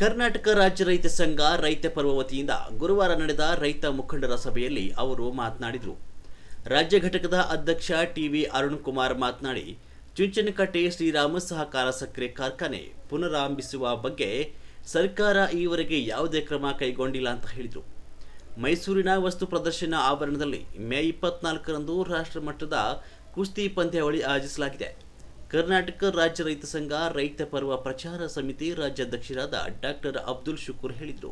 ಕರ್ನಾಟಕ ರಾಜ್ಯ ರೈತ ಸಂಘ ರೈತ ಪರ್ವ ವತಿಯಿಂದ ಗುರುವಾರ ನಡೆದ ರೈತ ಮುಖಂಡರ ಸಭೆಯಲ್ಲಿ ಅವರು ಮಾತನಾಡಿದರು. ರಾಜ್ಯ ಘಟಕದ ಅಧ್ಯಕ್ಷ ಟಿವಿ ಅರುಣ್ ಕುಮಾರ್ ಮಾತನಾಡಿ, ಚುಂಚನಕಟ್ಟೆ ಶ್ರೀರಾಮ ಸಹಕಾರ ಸಕ್ಕರೆ ಕಾರ್ಖಾನೆ ಪುನರಾರಂಭಿಸುವ ಬಗ್ಗೆ ಸರ್ಕಾರ ಈವರೆಗೆ ಯಾವುದೇ ಕ್ರಮ ಕೈಗೊಂಡಿಲ್ಲ ಅಂತ ಹೇಳಿದರು. ಮೈಸೂರಿನ ವಸ್ತು ಪ್ರದರ್ಶನ ಆವರಣದಲ್ಲಿ ಮೇ 24ರಂದು ರಾಷ್ಟ್ರಮಟ್ಟದ ಕುಸ್ತಿ ಪಂದ್ಯಾವಳಿ ಆಯೋಜಿಸಲಾಗಿದೆ. ಕರ್ನಾಟಕ ರಾಜ್ಯ ರೈತ ಸಂಘ ರೈತ ಪರ್ವ ಪ್ರಚಾರ ಸಮಿತಿ ರಾಜ್ಯಾಧ್ಯಕ್ಷರಾದ ಡಾಕ್ಟರ್ ಅಬ್ದುಲ್ ಶುಕೂರ್ ಹೇಳಿದರು.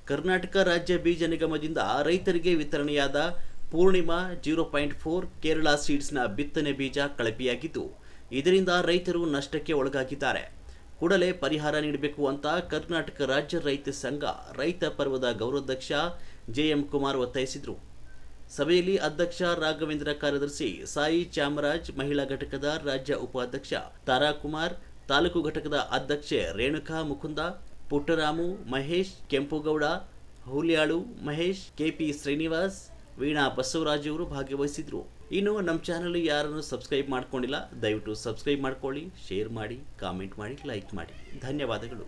ಕರ್ನಾಟಕ ರಾಜ್ಯ ಬೀಜ ನಿಗಮದಿಂದ ರೈತರಿಗೆ ವಿತರಣೆಯಾದ ಪೂರ್ಣಿಮಾ 0.4 ಕೇರಳ ಸೀಡ್ಸ್ನ ಬಿತ್ತನೆ ಬೀಜ ಕಳಪೆಯಾಗಿದ್ದು, ಇದರಿಂದ ರೈತರು ನಷ್ಟಕ್ಕೆ ಒಳಗಾಗಿದ್ದಾರೆ. ಕೂಡಲೇ ಪರಿಹಾರ ನೀಡಬೇಕು ಅಂತ ಕರ್ನಾಟಕ ರಾಜ್ಯ ರೈತ ಸಂಘ ರೈತ ಪರ್ವದ ಗೌರವಾಧ್ಯಕ್ಷ ಜೆಎಂ ಕುಮಾರ್ ಒತ್ತಾಯಿಸಿದರು. ಸಭೆಯಲ್ಲಿ ಅಧ್ಯಕ್ಷ ರಾಘವೇಂದ್ರ, ಕಾರ್ಯದರ್ಶಿ ಸಾಯಿ ಚಾಮರಾಜ್, ಮಹಿಳಾ ಘಟಕದ ರಾಜ್ಯ ಉಪಾಧ್ಯಕ್ಷ ತಾರಾಕುಮಾರ್, ತಾಲೂಕು ಘಟಕದ ಅಧ್ಯಕ್ಷೆ ರೇಣುಕಾ ಮುಕುಂದ, ಪುಟ್ಟರಾಮು, ಮಹೇಶ್, ಕೆಂಪುಗೌಡ, ಹುಲ್ಯಾಳು ಮಹೇಶ್, ಕೆಪಿ ಶ್ರೀನಿವಾಸ್, ವೀಣಾ ಬಸವರಾಜ್ ಅವರು ಭಾಗವಹಿಸಿದ್ರು. ಇನ್ನು ನಮ್ಮ ಚಾನಲ್ ಯಾರನ್ನು ಸಬ್ಸ್ಕ್ರೈಬ್ ಮಾಡ್ಕೊಂಡಿಲ್ಲ, ದಯವಿಟ್ಟು ಸಬ್ಸ್ಕ್ರೈಬ್ ಮಾಡ್ಕೊಳ್ಳಿ, ಶೇರ್ ಮಾಡಿ, ಕಾಮೆಂಟ್ ಮಾಡಿ, ಲೈಕ್ ಮಾಡಿ. ಧನ್ಯವಾದಗಳು.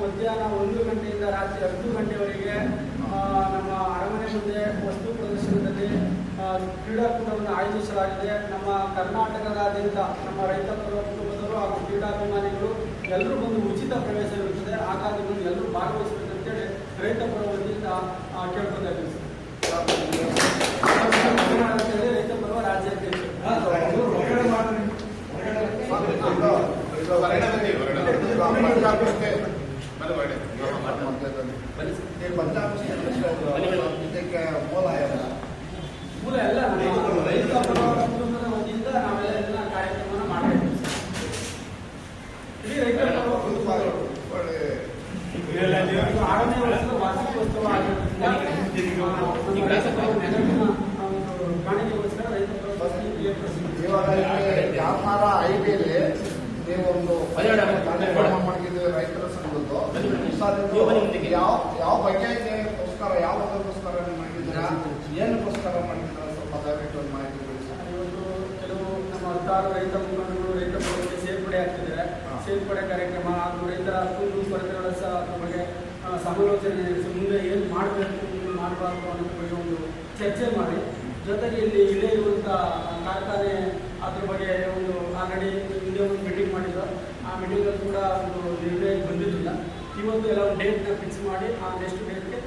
ಮಧ್ಯಾಹ್ನ 1 ಗಂಟೆಯಿಂದ ರಾತ್ರಿ 10 ಗಂಟೆವರೆಗೆ ನಮ್ಮ ಅರಮನೆ ಮುಂದೆ ವಸ್ತು ಪ್ರದರ್ಶನದಲ್ಲಿ ಕ್ರೀಡಾಕೂಟವನ್ನು ಆಯೋಜಿಸಲಾಗಿದೆ. ನಮ್ಮ ಕರ್ನಾಟಕದಾದ್ಯಂತ ನಮ್ಮ ರೈತ ಪರ್ವ ಕುಟುಂಬದವರು ಹಾಗೂ ಕ್ರೀಡಾಭಿಮಾನಿಗಳು ಎಲ್ಲರೂ ಬಂದು ಉಚಿತ ಪ್ರವೇಶವಿರುತ್ತದೆ. ಹಾಗಾಗಿ ಎಲ್ಲರೂ ಭಾಗವಹಿಸಬೇಕಂತೇಳಿ ರೈತ ಪರ್ವ ವತಿಯಿಂದ ಕೇಳ್ಕೊತಾ ಇದ್ದೀವಿ. ರೈತ ಪರ್ವ ರಾಜ್ಯಾಧ್ಯಕ್ಷ ಮೂಲ ಎಲ್ಲ ರೈತ ಪರ್ವ ಕುಟುಂಬದ ವತಿಯಿಂದ ನಾವೆಲ್ಲ ಕಾರ್ಯಕ್ರಮ ಮಾಡ್ತಾ ಇದ್ದೀವಿ. ರೈತ ಆರನೇ ವರ್ಷದ ವಾರ್ಷಿಕೋತ್ಸವ ಕಾಣಿಕೆಗೋಸ್ಕರ ರೈತ ವ್ಯಾಪಾರ ಐಡಿಯಲ್ಲಿ ನೀವು ಒಂದು ಕಾರ್ಯಕ್ರಮ ಮಾಡಿದ್ದೀವಿ ರೈತರ ಸಂಘದ್ದು. ಯಾವ ಬಗೆಗೋಸ್ಕರ ಯಾವ ಮಾಡಿದ್ದೀರಾ, ಏನಕ್ಕೋಸ್ಕರ ಮಾಡಿದ್ದೀರಾ, ಸ್ವಲ್ಪ ದಯವಿಟ್ಟು ಒಂದು ಮಾಹಿತಿ ಕೊಡಿ ಸರ್. ಇವತ್ತು ಕೆಲವು ನಮ್ಮ 16 ರೈತ ಮುಖಂಡರು ರೈತ ಪರ್ವಕ್ಕೆ ಸೇರ್ಪಡೆ ಆಗ್ತಿದ್ದಾರೆ. ಸೇರ್ಪಡೆ ಕಾರ್ಯಕ್ರಮ ಹಾಗೂ ರೈತರ ಕುಂದು ಕೊರತೆಗಳ ಬಗ್ಗೆ ಸಮಾಲೋಚನೆ ನಡೆಸಿ ಮುಂದೆ ಏನು ಮಾಡಬೇಕು, ಏನು ಮಾಡಬಾರ್ದು ಅನ್ನೋದ್ರ ಬಗ್ಗೆ ಒಂದು ಚರ್ಚೆ ಮಾಡಿ, ಜೊತೆಗೆ ಇಲ್ಲೇ ಇರುವಂಥ ಕಾರ್ಖಾನೆ ಅದ್ರ ಬಗ್ಗೆ ಒಂದು ಆಲ್ರೆಡಿ ಹಿಂದೆ ಒಂದು ಮೀಟಿಂಗ್ ಮಾಡಿದ್ರು. ಆ ಮೀಟಿಂಗಲ್ಲಿ ಕೂಡ ಒಂದು ನಿರ್ಣಯ ಬಂದಿರಲಿಲ್ಲ. ಇವತ್ತು ಎಲ್ಲ ಒಂದು ಡೇಟ್ನ ಫಿಕ್ಸ್ ಮಾಡಿ ಆ ನೆಕ್ಸ್ಟ್ ಡೇಟ್ಗೆ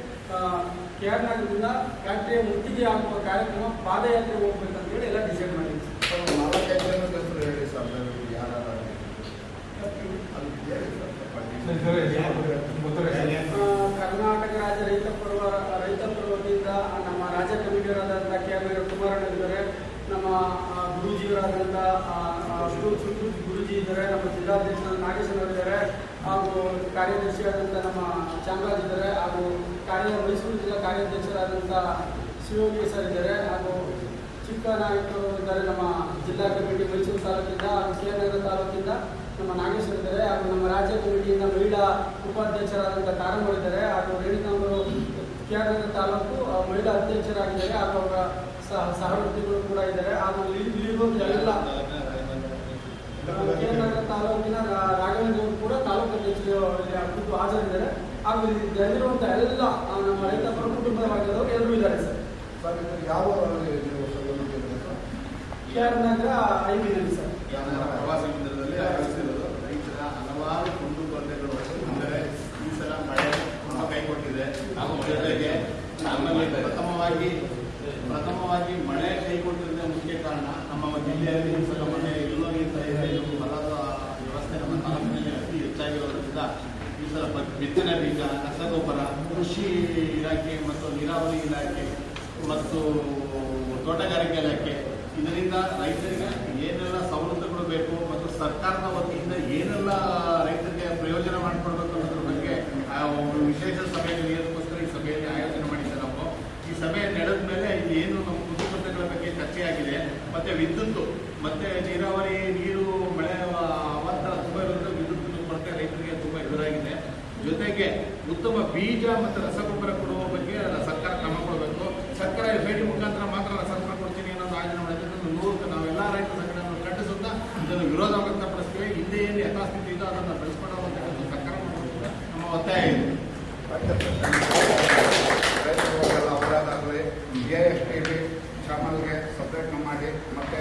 KR ನಗರದಿಂದ ಫ್ಯಾಕ್ಟ್ರಿಯ ಮುತ್ತಿಗೆ ಹಾಕುವ ಕಾರ್ಯಕ್ರಮ ಪಾದಯಾತ್ರೆ ಹೋಗ್ಬೇಕಂತೇಳಿ ಎಲ್ಲ ಡಿಸೈಡ್ ಮಾಡಿದ್ವಿ. ಕರ್ನಾಟಕ ರಾಜ್ಯ ರೈತ ಪರ್ವ ವತಿಯಿಂದ ನಮ್ಮ ರಾಜ್ಯ ಕಮಿಟಿಯವರಾದಂಥ KR ನಗರ ಕುಮಾರಣ್ಣ ಇದ್ದಾರೆ, ನಮ್ಮ ಗುರೂಜಿಯವರಾದಂಥ ಗುರೂಜಿ ಇದ್ದಾರೆ, ನಮ್ಮ ಜಿಲ್ಲಾಧ್ಯಕ್ಷ ನಾಗೇಶನವರಿದ್ದಾರೆ, ಹಾಗೂ ಕಾರ್ಯದರ್ಶಿಯಾದಂಥ ನಮ್ಮ ಚಾಮರಾಜ್ ಇದ್ದಾರೆ, ಹಾಗೂ ಮೈಸೂರು ಜಿಲ್ಲಾ ಕಾರ್ಯಾಧ್ಯಕ್ಷರಾದಂಥ ಶಿವಯೋಗಿ ಸರ್ ಇದ್ದಾರೆ, ಹಾಗೂ ಚಿಕ್ಕ ನಾಯಕರು ಇದ್ದಾರೆ ನಮ್ಮ ಜಿಲ್ಲಾ ಕಮಿಟಿ ಮೈಸೂರು ತಾಲೂಕಿಂದ, ಹಾಗೂ KR ನಗರ ತಾಲೂಕಿಂದ ನಮ್ಮ ನಾಗೇಶ್ವರ ಇದ್ದಾರೆ, ಹಾಗೂ ನಮ್ಮ ರಾಜ್ಯ ಕಮಿಟಿಯಿಂದ ಮಹಿಳಾ ಉಪಾಧ್ಯಕ್ಷರಾದಂಥ ತಾರಮ್ಮರಿದ್ದಾರೆ, ಹಾಗೂ ರೇಣುಕಾಂಬರು KR ನಗರ ತಾಲೂಕು ಮಹಿಳಾ ಅಧ್ಯಕ್ಷರಾಗಿದ್ದಾರೆ, ಹಾಗೂ ಅವರ ಸಹವರ್ತಿಗಳು ಕೂಡ ಇದ್ದಾರೆ. ಹಾಗೂ ಇಲ್ಲಿರುವಂಥ ಎಲ್ಲ KR ನಗರ ತಾಲೂಕಿನ ರಾಘವೇಂದ್ರ ಅವರು ಕೂಡ ತಾಲೂಕು ಅಧ್ಯಕ್ಷರು ಕುರಿತು ಹಾಜರಿದ್ದಾರೆ. ಹಾಗೂ ಇಲ್ಲಿರುವಂಥ ಎಲ್ಲ ನಮ್ಮ ರೈತ ಪರ ಕುಟುಂಬದ ವರ್ಗದವರು ಎಲ್ಲರೂ ಇದ್ದಾರೆ ಸರ್. ಯಾವ KR ನಗರ ಐಬಿನಲ್ಲಿ ಸರ್. ಪ್ರವಾಸ ಕೇಂದ್ರದಲ್ಲಿ ಆಯೋಜಿಸಿರೋದು ರೈತರ ಹಲವಾರು ಕುಂದುಕೊರತೆಗಳು ಅಂದರೆ ಈ ಸಲ ಮಳೆ ತುಂಬ ಕೈಕೊಟ್ಟಿದೆ. ಹಾಗೂ ಜೊತೆಗೆ ನಮ್ಮಲ್ಲಿ ಪ್ರಥಮವಾಗಿ ಮಳೆ ಕೈಕೊಟ್ಟಿದ್ದ ಮುಖ್ಯ ಕಾರಣ ನಮ್ಮ ಜಿಲ್ಲೆಯಲ್ಲಿ ಈ ಸಲ ಮಳೆ ಎಲ್ಲೋಗಿಂತ ಇದೆ. ಹೊಲದ ವ್ಯವಸ್ಥೆ ನಮ್ಮ ತಾಲೂಕಿನಲ್ಲಿ ಅತಿ ಹೆಚ್ಚಾಗಿರೋದ್ರಿಂದ ಈ ಸಲ ಬಿತ್ತನೆ ಬೀಜ, ರಸಗೊಬ್ಬರ, ಕೃಷಿ ಇಲಾಖೆ ಮತ್ತು ನೀರಾವರಿ ಇಲಾಖೆ ಮತ್ತು ತೋಟಗಾರಿಕೆ ಇಲಾಖೆ ಇದರಿಂದ ರೈತರಿಗೆ ಏನೆಲ್ಲ ಸವಲತ್ತುಗಳು ಬೇಕು ಮತ್ತು ಸರ್ಕಾರದ ವತಿಯಿಂದ ಏನೆಲ್ಲ ರೈತರಿಗೆ ಪ್ರಯೋಜನ ಮಾಡಿಕೊಡ್ಬೇಕು ಅನ್ನೋದ್ರ ಬಗ್ಗೆ ಒಂದು ವಿಶೇಷ ಸಭೆಯಲ್ಲಿ ಏನಕ್ಕೋಸ್ಕರ ಈ ಸಭೆಯಲ್ಲಿ ಆಯೋಜನೆ ಮಾಡಿದ್ದೆ ನಾವು. ಈ ಸಭೆ ನಡೆದ ಮೇಲೆ ಇಲ್ಲಿ ಏನು ನಮ್ಮ ಕುಂದುಕೊರತೆಗಳ ಬಗ್ಗೆ ಚರ್ಚೆಯಾಗಿದೆ. ಮತ್ತು ವಿದ್ಯುತ್ ಮತ್ತು ನೀರಾವರಿ ನೀರು ಮಳೆ ಅವಾಂತರ ತುಂಬ ಇರೋದ್ರಿಂದ ವಿದ್ಯುತ್ ಕೊರತೆ ರೈತರಿಗೆ ತುಂಬ ಎದುರಾಗಿದೆ. ಜೊತೆಗೆ ರೈತರಿಗೆ ಉತ್ತಮ ಬೀಜ ಮತ್ತು ರಸಗೊಬ್ಬರ ಕೊಡುವ ಬಗ್ಗೆ ಸರ್ಕಾರ ಕ್ರಮ ಕೊಡಬೇಕು. ಸರ್ಕಾರ FID ಮುಖಾಂತರ ಮಾತ್ರ ರಸಗೊಬ್ಬರ ಕೊಡ್ತೀನಿ ಅನ್ನೋದು ಆಯೋಜನೆ ಮಾಡಿದ್ರೆ ನಾವೆಲ್ಲ ರೈತ ಸಂಘಟನೆಗಳನ್ನು ಖಂಡಿಸುತ್ತಾ ಇದನ್ನು ವಿರೋಧ ವ್ಯಕ್ತಪಡಿಸ್ತೀವಿ. ಹಿಂದೆ ಏನು ಯಥಾಸ್ಥಿತಿ ಇದೋ ಅದನ್ನು ಬೆಳೆಸ್ಕೊಂಡು ಹೋಗ್ತಕ್ಕಂಥ ಸರ್ಕಾರ ಮಾಡಬೇಕು ನಮ್ಮ ಒತ್ತಾಯ ಇದೆ. ರೈತರಿಗೆಲ್ಲ ಅವರಾದಾಗಲಿ AFTB ಚಾನಲ್ಗೆ ಸಪ್ರೇಟ್ ಮಾಡಿ ಮತ್ತೆ